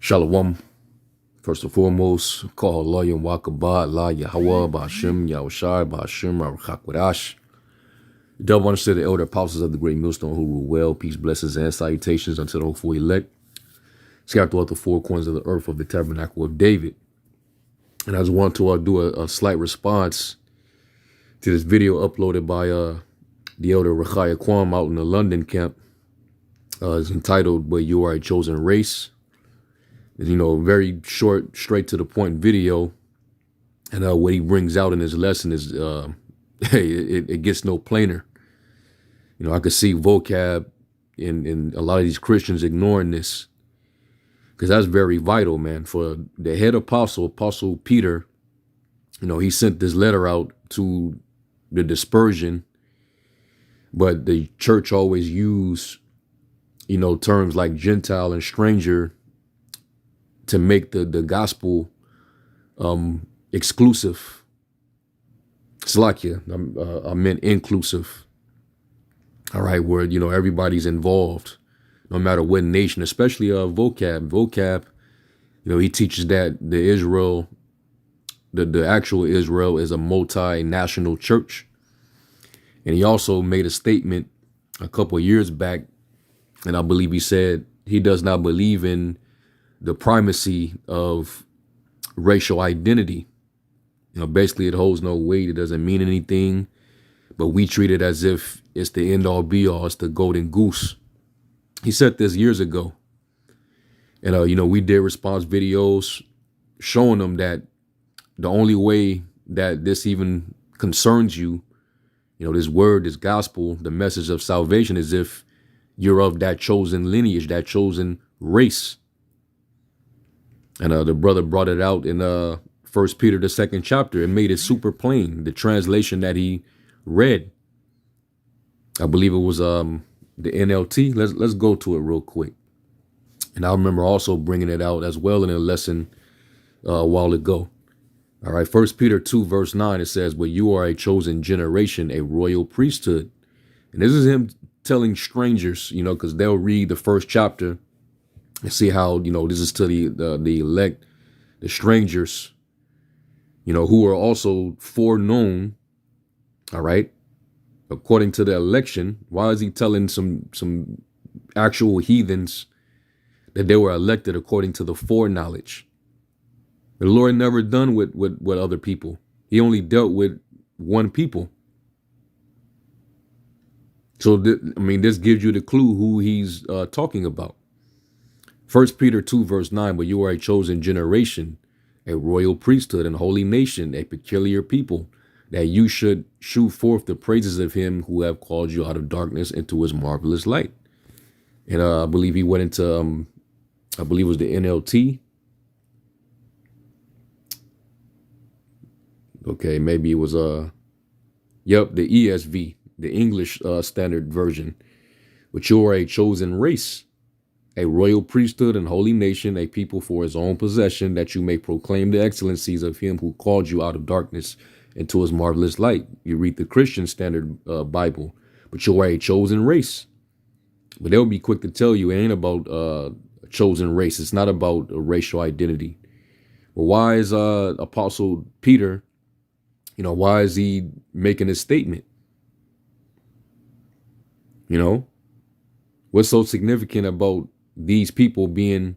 Shalom. First and foremost, call Allah and Wakabah, Allah, YAHAWAH, BaHa, YAHAWASHI, BaHa, QADASH. The double understood the elder apostles of the great millstone who rule well. Peace, blessings, and salutations unto the hopeful elect. Scattered throughout the four corners of the earth of the tabernacle of David. And I just want to do a slight response to this video uploaded by the elder RAWCHAA out in the London camp. It's entitled, "But You Are a Chosen Race." You know, very short, straight to the point video. And what he brings out in his lesson is, hey, it gets no plainer. You know, I could see Vocab in a lot of these Christians ignoring this, because that's very vital, man. For the head apostle, Apostle Peter, you know, he sent this letter out to the dispersion, but the church always use, you know, terms like Gentile and stranger to make the gospel exclusive. Slakia, I meant inclusive. All right, where, you know, everybody's involved, no matter what nation, especially Vocab. Vocab, you know, he teaches that the Israel, the actual Israel is a multinational church. And he also made a statement a couple of years back, and I believe he said he does not believe in the primacy of racial identity. You know, basically it holds no weight. It doesn't mean anything, but we treat it as if it's the end all be all. It's the golden goose. He said this years ago. And, you know, we did response videos showing them that the only way that this even concerns you, you know, this word, this gospel, the message of salvation, is if you're of that chosen lineage, that chosen race. And the brother brought it out in 1 Peter, the 2nd chapter. It made it super plain. The translation that he read, I believe it was the NLT. Let's go to it real quick. And I remember also bringing it out as well in a lesson a while ago. All right, 1 Peter 2, verse 9, it says, "But you are a chosen generation, a royal priesthood." And this is him telling strangers, you know, because they'll read the first chapter and see how, you know, this is to the elect, the strangers, you know, who are also foreknown. All right. According to the election, why is he telling some actual heathens that they were elected according to the foreknowledge? The Lord never done with other people. He only dealt with one people. So, I mean, this gives you the clue who he's talking about. 1 Peter 2, verse 9, "But you are a chosen generation, a royal priesthood and holy nation, a peculiar people, that you should shew forth the praises of him who have called you out of darkness into his marvelous light." And I believe he went into, I believe it was the NLT. Okay, maybe it was, yep, the ESV, the English Standard Version. "But you are a chosen race, a royal priesthood and holy nation, a people for his own possession, that you may proclaim the excellencies of him who called you out of darkness into his marvelous light." You read the Christian Standard Bible. "But you are a chosen race." But they'll be quick to tell you it ain't about a chosen race. It's not about a racial identity. Well, why is Apostle Peter, you know, why is he making this statement? You know, what's so significant about these people being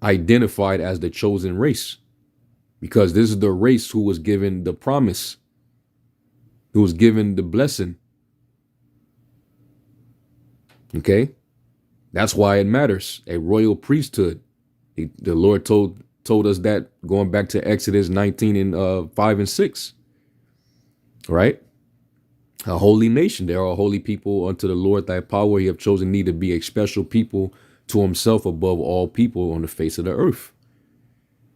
identified as the chosen race? Because this is the race who was given the promise, who was given the blessing. Okay, that's why it matters. A royal priesthood. The Lord told us that going back to Exodus 19 and 5 and 6. Right? A holy nation. There are holy people unto the Lord thy power. He have chosen thee to be a special people to himself above all people on the face of the earth.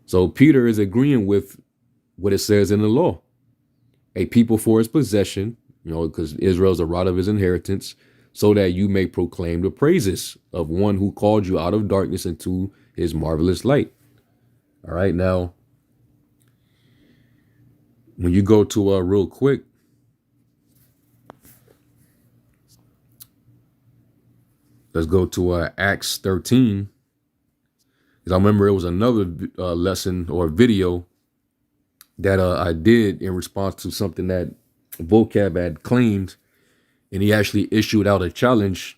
So Peter is agreeing with what it says in the law. A people for his possession, you know, because Israel is the rod of his inheritance, so that you may proclaim the praises of one who called you out of darkness into his marvelous light. All right, now, when you go to real quick, let's go to Acts 13. I remember it was another lesson or video that I did in response to something that Vocab had claimed, and he actually issued out a challenge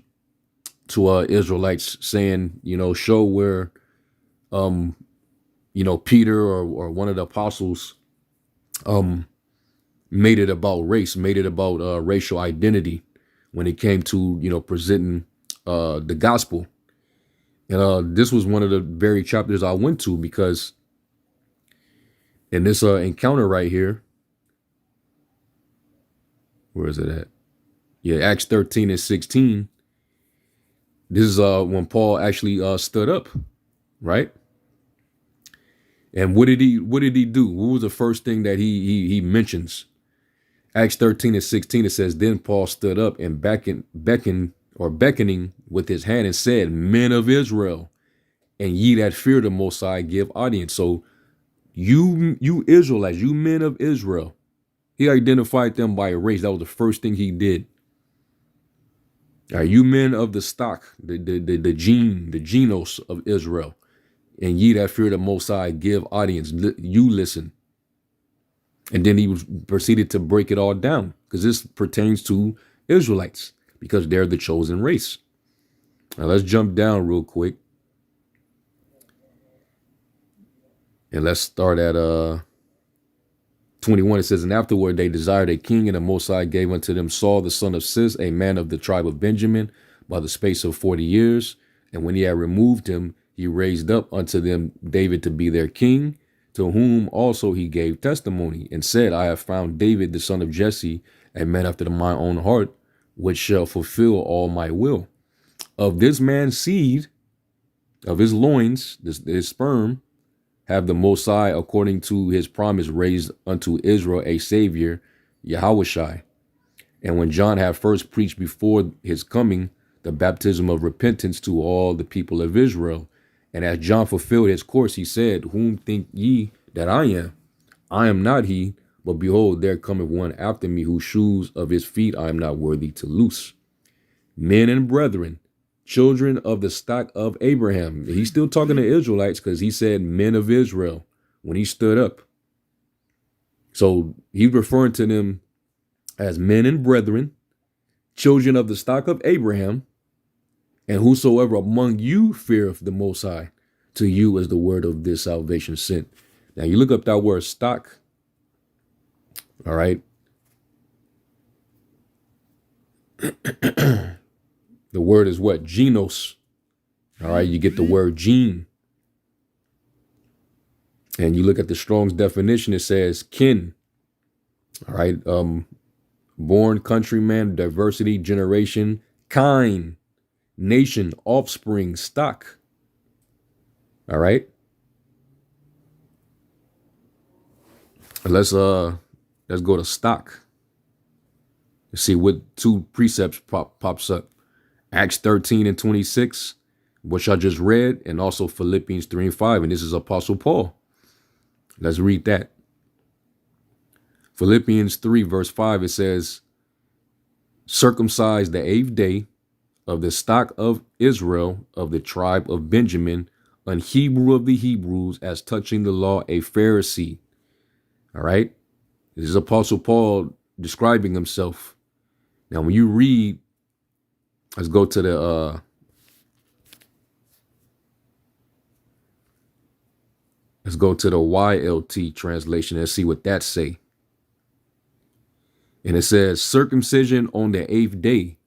to Israelites saying, show where, Peter or one of the apostles made it about race, made it about racial identity when it came to, presenting the gospel. And this was one of the very chapters I went to, because in this encounter right here, where is it at? Yeah, Acts 13 and 16. This is when Paul actually stood up, right? And what did he do? What was the first thing that he mentions? Acts 13 and 16, it says, then Paul stood up and beckoning with his hand and said, men of Israel, and ye that fear the Most High, give audience. So you Israelites, you men of Israel, he identified them by race. That was the first thing he did. All right, you men of the stock, the genos of Israel, and ye that fear the Most High, give audience. You listen. And then he proceeded to break it all down, because this pertains to Israelites, because they're the chosen race. Now let's jump down real quick. And let's start at 21. It says, and afterward they desired a king, and the Most High gave unto them Saul the son of Cis, a man of the tribe of Benjamin, by the space of 40 years. And when he had removed him, he raised up unto them David to be their king, to whom also he gave testimony, and said, I have found David the son of Jesse, a man after my own heart, which shall fulfill all my will. Of this man's seed, of his loins, his sperm, have the Most High, according to his promise, raised unto Israel a Savior, YAHAWASHI. And when John had first preached before his coming the baptism of repentance to all the people of Israel, and as John fulfilled his course, he said, whom think ye that I am? I am not he, but behold, there cometh one after me, whose shoes of his feet I am not worthy to loose. Men and brethren, children of the stock of Abraham. He's still talking to Israelites, because he said men of Israel when he stood up. So he's referring to them as men and brethren, children of the stock of Abraham, and whosoever among you feareth the Most High, to you is the word of this salvation sent. Now you look up that word stock. All right. The word is what? Genos. All right. You get the word gene. And you look at the Strong's definition, it says kin. All right. Born, countryman, diversity, generation, kind, nation, offspring, stock. All right. Let's go to stock. Let's see what two precepts pops up. Acts 13 and 26, which I just read, and also Philippians 3 and 5. And this is Apostle Paul. Let's read that. Philippians 3 verse 5, it says, circumcised the 8th day of the stock of Israel, of the tribe of Benjamin, an Hebrew of the Hebrews, as touching the law, a Pharisee. All right. This is Apostle Paul describing himself. Now, when you read, let's go to the YLT translation and see what that say. And it says, circumcision on the 8th day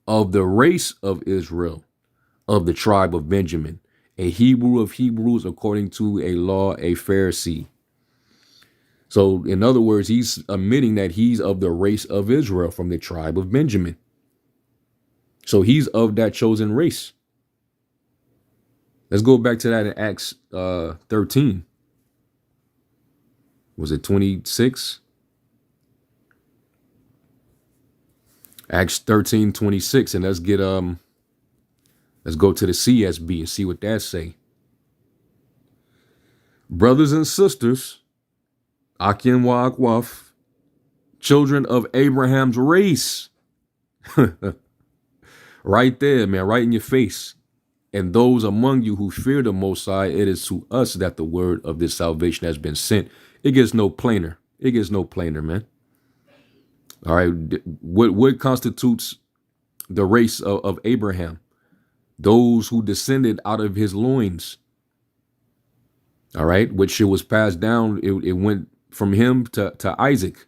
of the race of Israel, of the tribe of Benjamin, a Hebrew of Hebrews, according to a law, a Pharisee. So in other words, he's admitting that he's of the race of Israel, from the tribe of Benjamin. So he's of that chosen race. Let's go back to that in Acts 13. Was it 26? Acts 13:26, and let's go to the CSB and see what that say. Brothers and sisters, Akim Wa'akwaf, children of Abraham's race. Right there, man, right in your face. and those among you who fear the Most High, it is to us that the word of this salvation has been sent. It gets no plainer. It gets no plainer, man. All right. What constitutes the race of Abraham? Those who descended out of his loins. All right. Which it was passed down. It went from him to Isaac.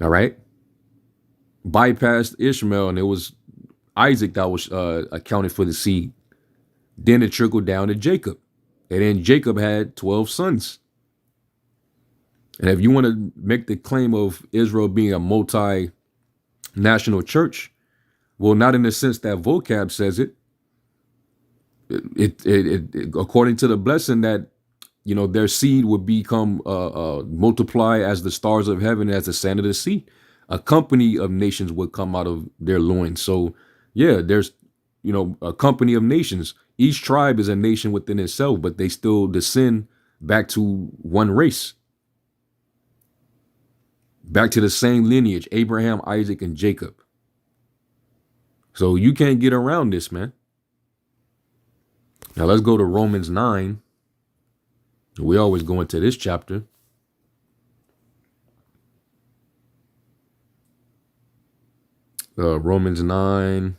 All right. Bypassed Ishmael, and it was Isaac that was accounted for the seed. Then it trickled down to Jacob. And then Jacob had 12 sons. And if you want to make the claim of Israel being a multi-national church, well, not in the sense that Vocab says it. It according to the blessing that, you know, their seed would become multiply as the stars of heaven, as the sand of the sea. A company of nations would come out of their loins. So, yeah, there's, you know, a company of nations. Each tribe is a nation within itself, but they still descend back to one race. Back to the same lineage, Abraham, Isaac, and Jacob. So you can't get around this, man. Now let's go to Romans 9. We always go into this chapter. Romans 9.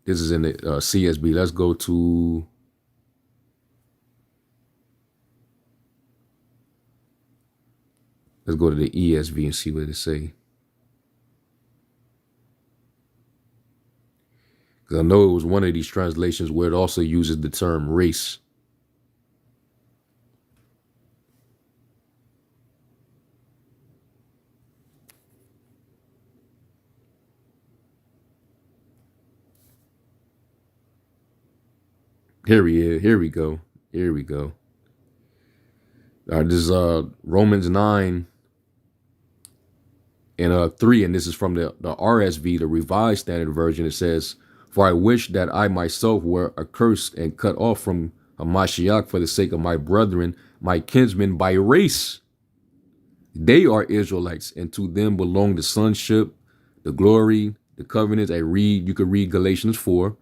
This is in the CSB. Let's go to... Let's go to the ESV and see what it say. Because I know it was one of these translations where it also uses the term race. Here we is. Here we go. Here we go. All right, this is Romans 9 and 3, and this is from the RSV, the Revised Standard Version. It says, "For I wish that I myself were accursed and cut off from Hamashiach for the sake of my brethren, my kinsmen by race. They are Israelites, and to them belong the sonship, the glory, the covenants." You could read Galatians 4,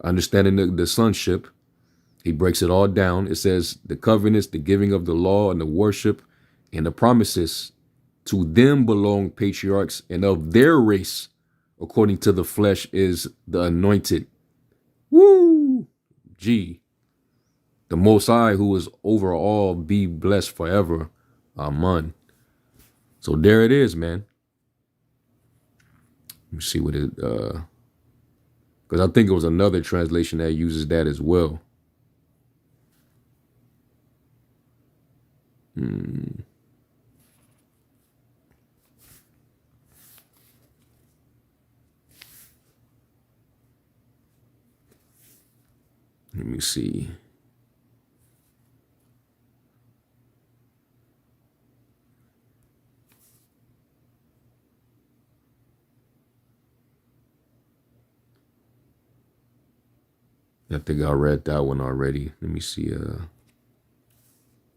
understanding the sonship. He breaks it all down. It says the covenants, the giving of the law, and the worship, and the promises. To them belong patriarchs, and of their race, according to the flesh, is the anointed. Woo! Gee. The Most High, who is over all, be blessed forever. Amen. So there it is, man. Let me see what it, because I think it was another translation that uses that as well. Let me see. I think I read that one already. Let me see.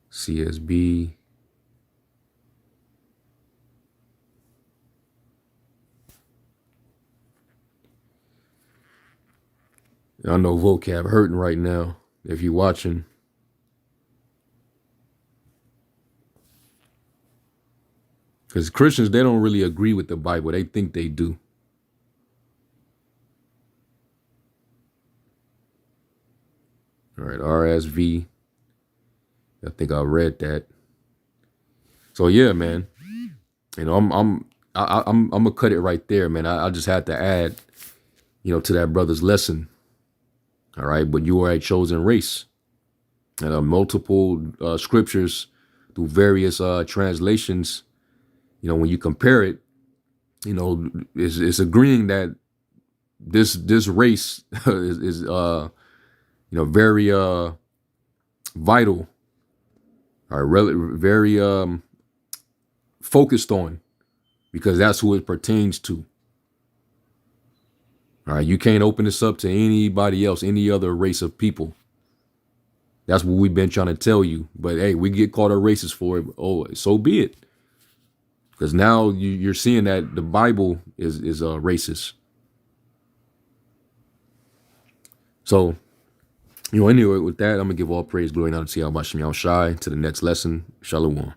CSB. I know Vocab hurting right now, if you're watching. Because Christians, they don't really agree with the Bible. They think they do. All right, RSV. I think I read that. So yeah, man. You know, I'm gonna cut it right there, man. I just had to add, you know, to that brother's lesson. All right, but you are a chosen race, and multiple scriptures through various translations. You know, when you compare it, you know, it's agreeing that this race is you know, very vital. All right, very focused on, because that's who it pertains to. All right, you can't open this up to anybody else, any other race of people. That's what we've been trying to tell you. But hey, we get called a racist for it. Oh, so be it. Because now you're seeing that the Bible is racist. So, anyway, with that, I'm going to give all praise, glory, and honor to YAHAWASHI, YAHAWASHI. To the next lesson, Shalom.